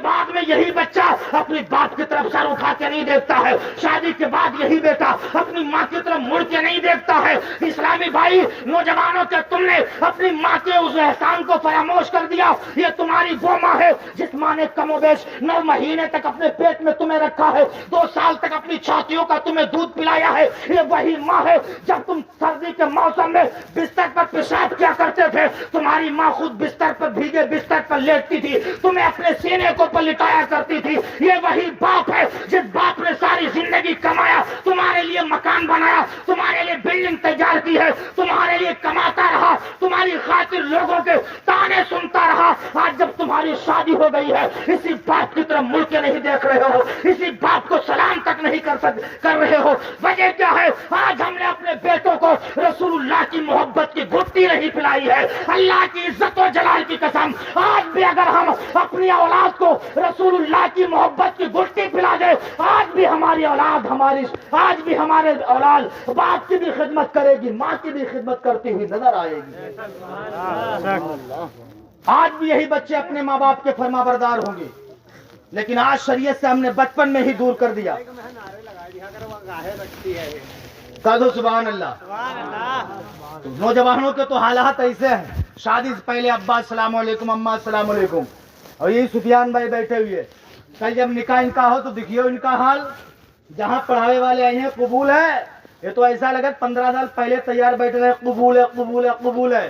بعد میں یہی بچہ اپنی باپ کی طرف سر اٹھا کے نہیں دیکھتا ہے. شادی کے بعد یہی بیٹا اپنی ماں کی طرف مڑ کے نہیں دیکھتا ہے. اسلامی بھائی نوجوانوں کے تم نے اپنی ماں کے اس احسان کو فراموش کر دیا. یہ تمہاری وہ ماں ہے جس ماں نے کم و بیش 9 مہینے تک اپنے پیٹ میں تمہیں رکھا ہے, 2 سال تک اپنی چھاتیوں کا تمہیں دودھ پلایا ہے. یہ وہی ماں ہے جب تم سردی کے موسم میں بستر پر پیشاب کیا کرتے تھے, تمہاری ماں خود بستر پر بھیگے بستر پر لیٹتی تھی, تمہیں اپنے سینے کو پلٹایا کرتی تھی. یہ وہی باپ ہے جس باپ نے ساری زندگی کمایا, تمہارے لیے مکان بنایا, تمہارے لیے بلڈنگ تیار کی ہے, تمہارے لیے کماتا رہا, تمہاری خاطر لوگوں کے تانے سنتا رہا. آج جب تمہاری شادی ہو گئی ہے اسی باپ کی طرف مڑ کے نہیں دیکھ رہے ہو, اسی باپ کو سلام تک نہیں کر رہے ہو. وجہ کیا ہے؟ آج ہم نے اپنے بیٹوں کو رسول اللہ کی محبت کی گھٹی نہیں پلائی ہے. اللہ کی عزت و جلال کی قسم, آج بھی اگر ہم اپنی اولاد کو رسول اللہ کی محبت کی گھٹی پلا دے, آج بھی ہماری اولاد باپ کی بھی خدمت کرے گی, ماں کی بھی خدمت کرتی ہوئی نظر آئے گی. آج بھی یہی بچے اپنے ماں باپ کے فرما بردار ہوں گے, لیکن آج شریعت سے ہم نے بچپن میں ہی دور کر دیا. کہو سبحان اللہ. نوجوانوں کے تو حالات ایسے ہیں, شادی سے پہلے ابا السلام علیکم, اما السلام علیکم, اور یہی سفیان بھائی بیٹھے ہوئے. کل جب نکاح ان کا ہو تو دیکھیے ان کا حال. جہاں پڑھاوے والے آئے ہیں قبول ہے, یہ تو ایسا لگا 15 سال پہلے تیار بیٹھے رہے, قبول ہے قبول ہے قبول ہے.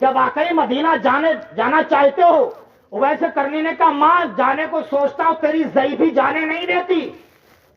کیا واقعی مدینہ جانا چاہتے ہو؟ ویسے کرنی نے کہا ماں جانے کو سوچتا ہوں، تیری ضعیفی جانے نہیں دیتی۔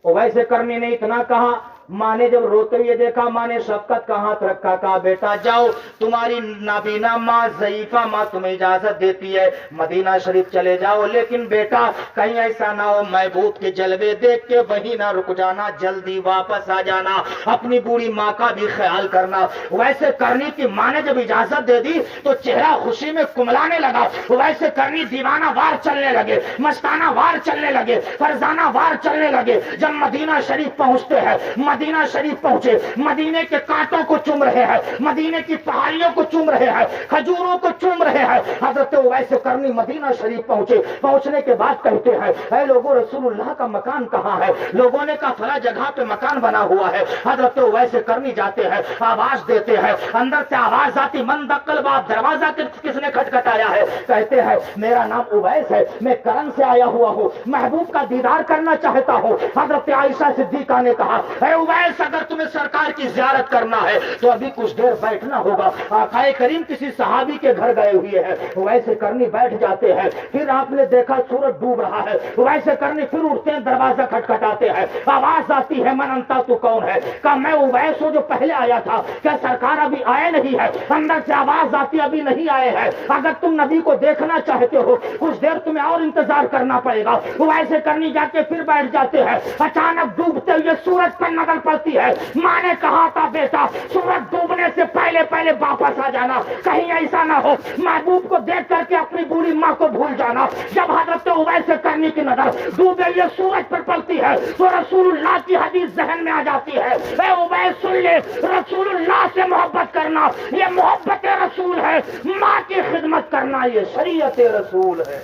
ویسے کرنی نے اتنا کہا، ماں نے جب روتے ہوئے دیکھا، ماں نے شفقت کا ہاتھ رکھا، کہا بیٹا جاؤ، تمہاری نابینا ماں ضعیفہ ماں تمہیں اجازت دیتی ہے، مدینہ شریف چلے جاؤ، لیکن بیٹا کہیں ایسا نہ ہو محبوب کے جلوے دیکھ کے وہیں نہ رک جانا، جلدی واپس آ جانا، اپنی بوڑھی ماں کا بھی خیال کرنا۔ ویسے کرنی کی ماں نے جب اجازت دے دی تو چہرہ خوشی میں کملانے لگا۔ ویسے کرنی دیوانہ وار چلنے لگے، مستانہ وار چلنے لگے، فرزانہ وار چلنے لگے۔ جب مدینہ شریف پہنچتے ہیں، مدینہ شریف پہنچے، مدینے کے کانٹوں کو چوم رہے ہیں، مدینے کی پہاڑیوں کو چوم رہے ہیں، کھجوروں کو چوم رہے ہیں۔ حضرت اویس کرنی مدینہ شریف پہنچے، پہنچنے کے بعد کہتے ہیں اے لوگوں رسول اللہ کا مکان کہاں ہے؟ لوگوں نے کہا فلاں جگہ پہ مکان بنا ہوا ہے۔ حضرت اویس کرنی جاتے ہیں، آواز دیتے ہیں، اندر سے آواز آتی من دقل باب، دروازہ کس نے کھٹکھٹایا ہے؟ کہتے ہیں میرا نام اویس ہے، میں کرن سے آیا ہوا ہوں، محبوب کا دیدار کرنا چاہتا ہوں۔ حضرت عائشہ صدیقہ نے کہا اے اویس اگر تمہیں سرکار کی زیارت کرنا ہے تو ابھی کچھ دیر بیٹھنا ہوگا، آقا کریم کسی صحابی کے گھر گئے ہوئے ہیں۔ اویس کرنی بیٹھ جاتے ہیں، پھر آپ نے دیکھا سورج ڈوب رہا ہے، اویس کرنی پھر اٹھتے ہیں، دروازہ کھٹکھٹاتے ہیں، آواز آتی ہے من انتا، تو کون ہے؟ کہا میں اویس ہوں جو پہلے آیا تھا، کیا سرکار ابھی آئے نہیں ہے؟ اندر سے آواز آتی ابھی نہیں آئے ہیں، اگر تم نبی کو دیکھنا چاہتے ہو کچھ دیر تمہیں اور انتظار کرنا پڑے گا۔ اویس کرنی جا کے پھر بیٹھ جاتے ہیں، اچانک ڈوبتے ہوئے سورج پر نظر پڑتی ہے۔ ماں نے کہا تھا بیٹا سورج ڈوبنے سے پہلے پہلے واپس آ جانا، کہیں ایسا نہ ہو محبوب کو دیکھ کر کے اپنی بوڑھی ماں کو بھول جانا۔ جب حضرت اویس کرنی کی نظر ڈوبے ہوئے سورج پر پڑتی ہے تو رسول اللہ کی حدیث ذہن میں آ جاتی ہے، اے اویس سن لے، رسول اللہ سے محبت کرنا یہ محبت رسول ہے، ماں کی خدمت کرنا یہ شریعت رسول ہے۔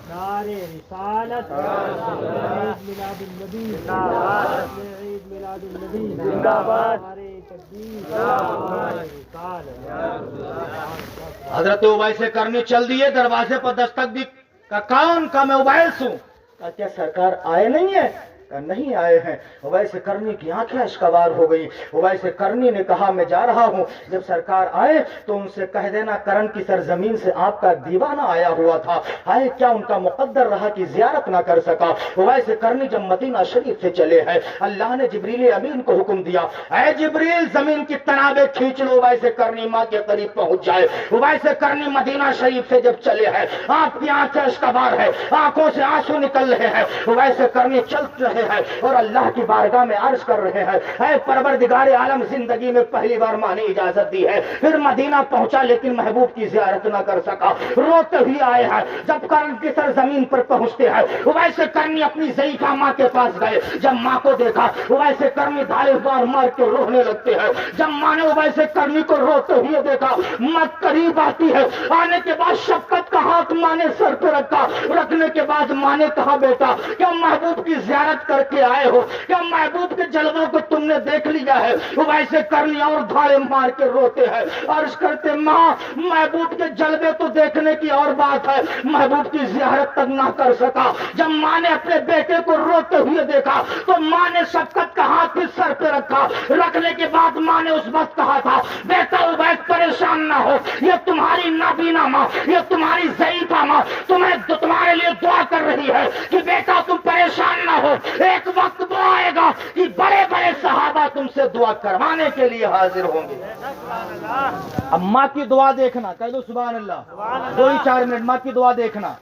نعرے رسالت، عید میلاد النبی، عید میلاد النبی، زندہ باد، نعرے تکبیر، رسالت۔ حضرت اویس کرنی چل دیے، دروازے پر دستک دی، کہا کون؟ کہا میں اویس ہوں۔ کہا کیا سرکار آئے نہیں ہیں؟ کہا نہیں آئے ہیں۔ اویس کرنی کی آنکھیں اشکبار ہو گئی۔ اویس کرنی نے کہا میں جا رہا ہوں، جب سرکار آئے تو ان سے کہہ دینا کرن کی سرزمین سے آپ کا دیوانہ آیا ہوا تھا، آئے کیا ان کا مقدر رہا کہ زیارت نہ کر سکا۔ اویس کرنی جب مدینہ شریف سے چلے ہیں، اللہ نے جبریل امین کو حکم دیا اے جبریل زمین کی تنابیں کھینچ لو، اویس کرنی ماں کے قریب پہنچ جائے۔ اویس کرنی مدینہ شریف سے جب چلے ہیں، آپ کی آنکھیں اشکبار ہے، آنکھوں سے آنسو نکل رہے ہیں۔ اویس کرنی چل رہے ہیں اور اللہ کی بارگاہ میں عرض کر رہے ہیں اے پروردگار عالم، زندگی میں پہلی بار ماں نے اجازت دی ہے، پھر مدینہ پہنچا لیکن محبوب کی زیارت نہ کر سکا، روتے ہوئے آئے ہیں۔ جب کرن کی سرزمین پر پہنچتے ہیں، اویس کرنی اپنی ضعیفہ ماں کے پاس گئے، جب ماں کو دیکھا اویس کرنی دھارے بار مار کے رونے لگتے ہیں۔ جب ماں نے اویس کرنی کو روتے ہوئے دیکھا، ماں قریب آتی ہے، آنے کے بعد شفقت کا ہاتھ ماں نے سر پہ رکھا، رکھنے کے بعد ماں نے کہا بیٹا کیا محبوب کی زیارت کر کے آئے ہو؟ کیا محبوب کے جلووں کو تم نے دیکھ لیا ہے؟ ویسے کرنی اور دھاڑے مار کے روتے ہیں، عرض کرتے ماں محبوب کے جلوے تو دیکھنے کی اور بات ہے، محبوب کی زیارت تک نہ کر سکا۔ جب ماں نے اپنے بیٹے کو روتے ہوئے دیکھا تو ماں نے شفقت کا ہاتھ پھر سر پہ رکھا، رکھنے کے بعد ماں نے اس وقت کہا تھا بیٹا اویس پریشان نہ ہو، یہ تمہاری نابینا ماں، یہ تمہاری ضعیفہ ماں تمہارے لیے دعا کر رہی ہے کہ بیٹا تم پریشان نہ ہو، ایک وقت وہ آئے گا کہ بڑے بڑے صحابہ تم سے دعا کروانے کے لیے حاضر ہوں گے۔ اب ماں کی دعا دیکھنا، کہہ دو سبحان اللہ، 2-4 منٹ ماں کی دعا دیکھنا۔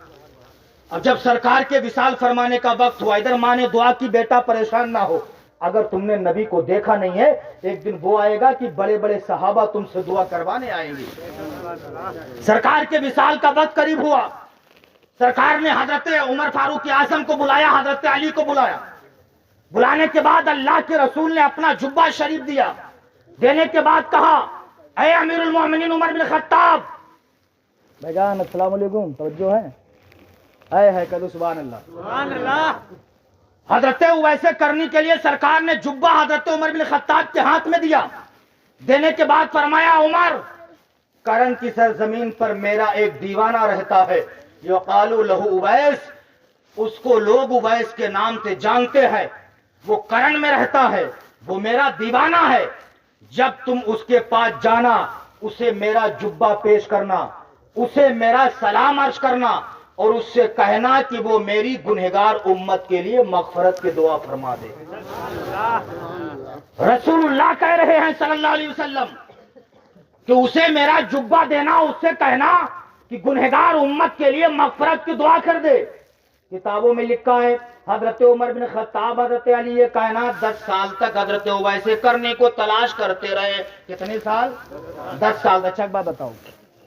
اب جب سرکار کے وصال فرمانے کا وقت ہوا، ادھر ماں نے دعا کی بیٹا پریشان نہ ہو، اگر تم نے نبی کو دیکھا نہیں ہے ایک دن وہ آئے گا کہ بڑے بڑے صحابہ تم سے دعا کروانے آئیں گے۔ سرکار کے وصال کا وقت قریب ہوا، سرکار نے حضرت عمر فاروق اعظم کو بلایا، حضرت علی کو بلایا، بلانے کے بعد اللہ کے رسول نے اپنا جبہ شریف دیا، دینے کے بعد کہا اے امیر المومنین عمر بن خطاب، بھائی جان السلام علیکم، توجہ ہے، ہے کہو سبحان اللہ۔ سبحان اللہ۔ حضرت اویس کرنی کے لیے سرکار نے جبہ حضرت عمر بن خطاب کے ہاتھ میں دیا، دینے کے بعد فرمایا عمر کرن کی سرزمین پر میرا ایک دیوانہ رہتا ہے، یقال لہ اویس، اس کو لوگ اویس کے نام سے جانتے ہیں، وہ کرن میں رہتا ہے، وہ میرا دیوانہ ہے، جب تم اس کے پاس جانا اسے میرا جبہ پیش کرنا، اسے میرا سلام عرض کرنا اور اس سے کہنا کہ وہ میری گنہگار امت کے لیے مغفرت کی دعا فرما دے۔ رسول اللہ کہہ رہے ہیں صلی اللہ علیہ وسلم کہ اسے میرا جبہ دینا، اس سے کہنا کہ گنہگار امت کے لیے مغفرت کی دعا کر دے۔ کتابوں میں لکھا ہے حضرت عمر بن خطاب، حضرت علی کائنات 10 سال تک حضرت اویس کرنی کو تلاش کرتے رہے۔ کتنے سال؟ 10 سال۔ اچھا ایک بات بتاؤ،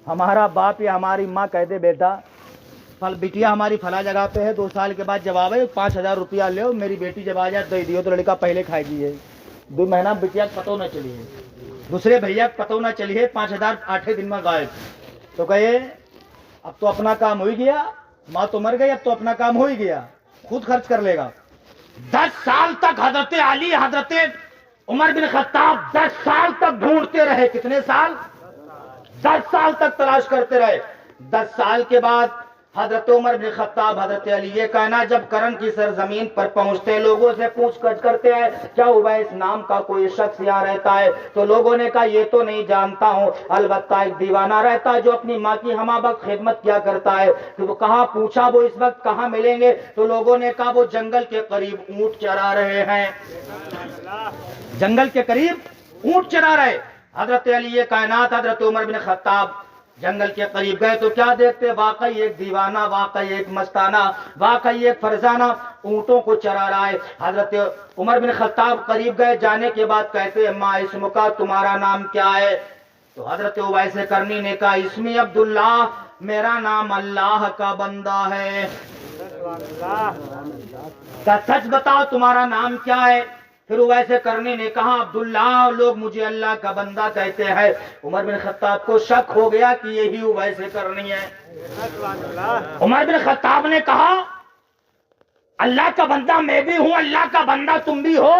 ہمارا باپ یا ہماری ماں کہہ دے بیٹا بیٹیا ہماری فلاں جگہ پہ ہے، 2 سال کے بعد جواب ہے 5000 روپیہ لے، میری بیٹی جب آ جائے دے دیو، تو لڑکا پہلے کھائے گی ہے 2 مہینہ بیٹیا پتہ نہ چلی ہے، دوسرے بھیا پتہ نہ چلی ہے، 5000 8 دن میں غائب۔ تو کہے اب تو اپنا کام ہو ہی گیا، ماں تو مر گئی، اب تو اپنا کام ہو ہی گیا، خود خرچ کر لے گا۔ 10 سال تک حضرت علی، حضرت عمر بن خطاب 10 سال تک ڈھونڈتے رہے۔ کتنے سال؟ 10 سال تک تلاش کرتے رہے۔ 10 سال کے بعد حضرت عمر بن خطاب، حضرت علی کائنات جب کرن کی سرزمین پر پہنچتے، لوگوں سے پوچھ گچھ کرتے ہیں کیا اویس نام کا کوئی شخص یہاں رہتا ہے؟ تو لوگوں نے کہا یہ تو نہیں جانتا ہوں، البتہ ایک دیوانہ رہتا ہے جو اپنی ماں کی ہمہ وقت خدمت کیا کرتا ہے۔ تو وہ کہاں پوچھا وہ اس وقت کہاں ملیں گے؟ تو لوگوں نے کہا وہ جنگل کے قریب اونٹ چرا رہے ہیں، جنگل کے قریب اونٹ چرا رہے۔ حضرت علی کائنات، حضرت عمر بن خطاب جنگل کے قریب گئے تو کیا دیکھتے؟ واقعی ایک دیوانہ، واقعی ایک مستانہ، واقعی ایک فرزانہ اونٹوں کو چرا رہا ہے۔ حضرت عمر بن خطاب قریب گئے، جانے کے بعد کہتے ما اسمکا، تمہارا نام کیا ہے؟ تو حضرت اویس کرنی نے کہا اسمی عبداللہ، میرا نام اللہ کا بندہ ہے۔ کہا سچ بتاؤ تمہارا نام کیا ہے؟ پھر اویس کرنی نے کہا عبداللہ، لوگ مجھے اللہ کا بندہ کہتے ہیں۔ عمر بن خطاب کو شک ہو گیا کہ یہی اویس کرنی ہے۔ عمر بن خطاب نے کہا اللہ کا بندہ میں بھی ہوں، اللہ کا بندہ تم بھی ہو،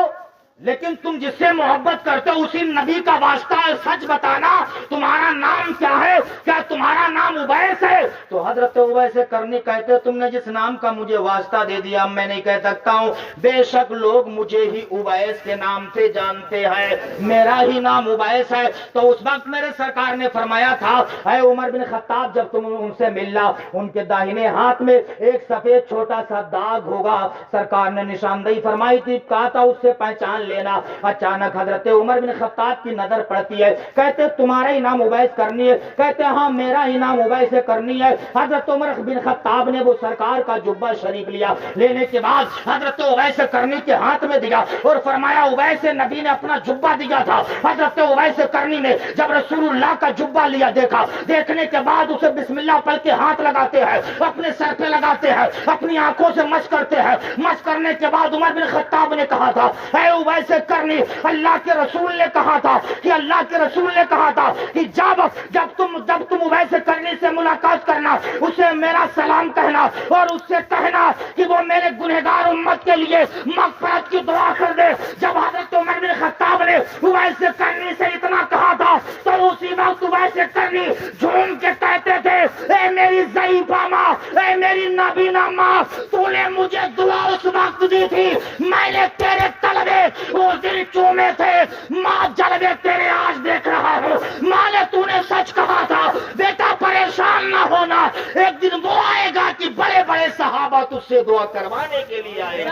لیکن تم جس سے محبت کرتے ہو اسی نبی کا واسطہ ہے، سچ بتانا تمہارا نام کیا ہے؟ کیا تمہارا نام اویس ہے؟ تو حضرت اویس کرنی کہتے تم نے جس نام کا مجھے واسطہ دے دیا میں نہیں کہہ سکتا ہوں، بے شک لوگ مجھے ہی اویس کے نام سے جانتے ہیں، میرا ہی نام اویس ہے۔ تو اس وقت میرے سرکار نے فرمایا تھا اے عمر بن خطاب جب تم ان سے ملنا، ان کے داہنے ہاتھ میں ایک سفید چھوٹا سا داغ ہوگا، سرکار نے نشاندہی فرمائی تھی، کہا تھا اس سے پہچان لینا۔ اچانک حضرت عمر بن خطاب کی نظر پڑتی ہے، کہتے تمہارا ہی نام اویس کرنی ہے؟ کہتے ہاں میرا ہی نام اویس کرنی ہے۔ حضرت عمر بن خطاب نے وہ سرکار کا جبہ شریف لیا، لینے کے بعد حضرت اویس کرنی کے ہاتھ میں دیا اور فرمایا اویس نبی نے اپنا جبہ دیا تھا۔ حضرت اویس کرنی نے جب رسول اللہ کا جبہ لیا، دیکھا، دیکھنے کے بعد اسے بسم اللہ پڑھ کے ہاتھ لگاتے ہیں، اپنے سر پہ لگاتے ہیں، اپنی آنکھوں سے مس کرتے ہیں۔ مس کرنے کے بعد عمر بن خطاب نے کہا تھا اے اویس کرنی، اللہ کے رسول نے کہا تھا کہ اللہ کے رسول نے کہا تھا کہ جب تم اویس کرنی سے ملاقات کرنا اسے میرا سلام کہنا اور اس سے کہنا کہ وہ میرے گنہگار امت کے لیے مغفرت کی دعا کر دے۔ جب حضرت عمر بن خطاب نے اویس کرنی سے اتنا کہا تھا تو اسی وقت اویس کرنی جھوم کے کہتے تھے اے میری ضعیفہ ماں، اے میری نابینا ماں، تو نے مجھے دعا اس وقت دی تھی، میں نے تیرے طلبے وہ دل چومے تھے، ماں جلوے تیرے آج دیکھ رہا ہوں۔ ماں نے تو نے سچ کہا تھا بیٹا پریشان نہ ہونا، ایک دن وہ آئے گا کہ بڑے بڑے صحابہ تجھ سے دعا کروانے کے لیے آئے گے۔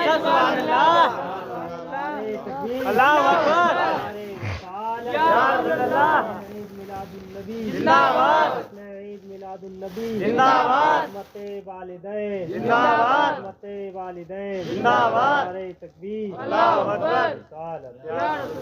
اللہ اکبر، عید میلاد النبی زندہ باد، امت والدین زندہ باد، امت والدین زندہ باد، نعرہ تکبیر، اللہ اکبر۔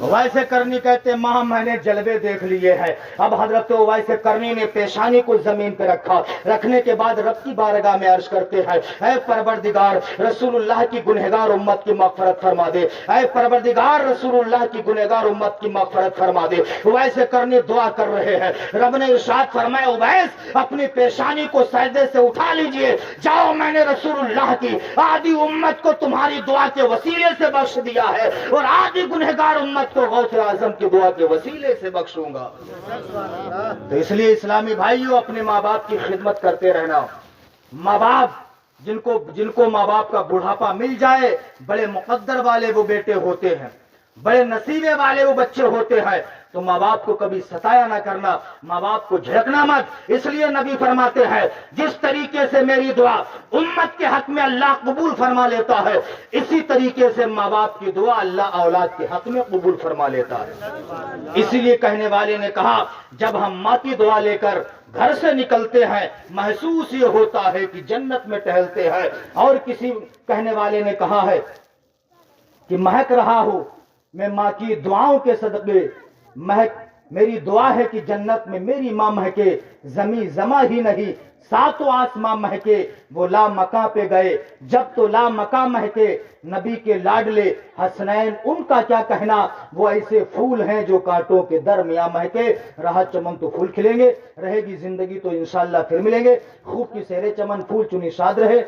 اویس کرنی کہتے ماں میں نے جلوے دیکھ لیے ہیں۔ اب حضرت اویس کرنی نے پیشانی کو زمین پہ رکھا، رکھنے کے بعد رب کی بارگاہ میں عرض کرتے ہیں اے پروردگار رسول اللہ کی گنہگار امت کی مغفرت فرما دے، اے پروردگار رسول اللہ کی گنہگار امت کی مغفرت فرما دے۔ اویس کرنی دعا کر رہے ہیں، رب نے ارشاد فرمایا اویس اپنی پیشانی کو سجدے سے اٹھا لیجئے، جاؤ میں نے رسول اللہ کی آدھی امت کو تمہاری دعا کے وسیلے سے بخش دیا ہے اور آدھی گنہگار امت کو غوث اعظم کی دعا کے وسیلے سے بخشوں گا۔ تو اس لیے اسلامی بھائیوں اپنے ماں باپ کی خدمت کرتے رہنا۔ ماں باپ جن کو ماں باپ کا بڑھاپا مل جائے بڑے مقدر والے وہ بیٹے ہوتے ہیں۔ بڑے نصیبے والے وہ بچے ہوتے ہیں. تو ماں باپ کو کبھی ستایا نہ کرنا، ماں باپ کو جھڑکنا مت. اس لیے نبی فرماتے ہیں جس طریقے سے میری دعا امت کے حق میں اللہ قبول فرما لیتا ہے، اسی طریقے سے ماں باپ کی دعا اللہ اولاد کے حق میں قبول فرما لیتا ہے. اسی لیے کہنے والے نے کہا جب ہم ماں کی دعا لے کر گھر سے نکلتے ہیں محسوس یہ ہوتا ہے کہ جنت میں ٹہلتے ہیں. اور کسی کہنے والے نے کہا ہے کہ مہک رہا ہوں میں ماں کی دعاؤں کے صدقے، مہک میری دعا ہے کہ جنت میں میری ماں مہکے، زمیں زماں ہی نہیں ساتوں آسماں مہکے. وہ لا مکاں پہ گئے جب تو لا مکاں مہکے، نبی کے لاڈلے حسنین ان کا کیا کہنا، وہ ایسے پھول ہیں جو کانٹوں کے درمیان مہکے. رہا چمن تو پھول کھلیں گے، رہے گی زندگی تو انشاءاللہ پھر ملیں گے. خوب کی سیرے چمن پھول چنی شاد رہے،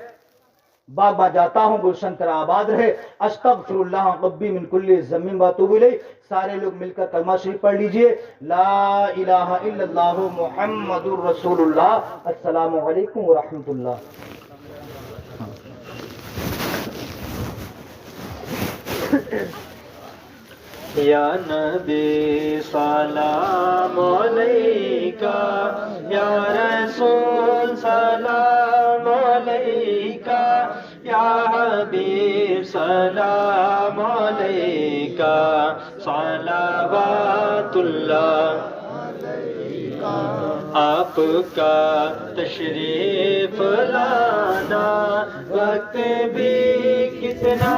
باغ با جاتا ہوں گلشن ترا آباد رہے. استغفر اللہ ربی من کل ذنب واتوب الیہ. سارے لوگ مل کر کلمہ شریف پڑھ لیجئے، لا الہ الا اللہ محمد الرسول اللہ. السلام علیکم ورحمۃ اللہ. یا نبی سلام علیکہ، یا رسول سلام علیکہ، یا حبیب سلام علیکہ، صلوات اللہ. آپ کا تشریف لانا وقت بھی کتنا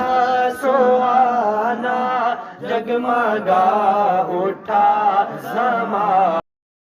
سہانا، جگمگا اٹھا زمان.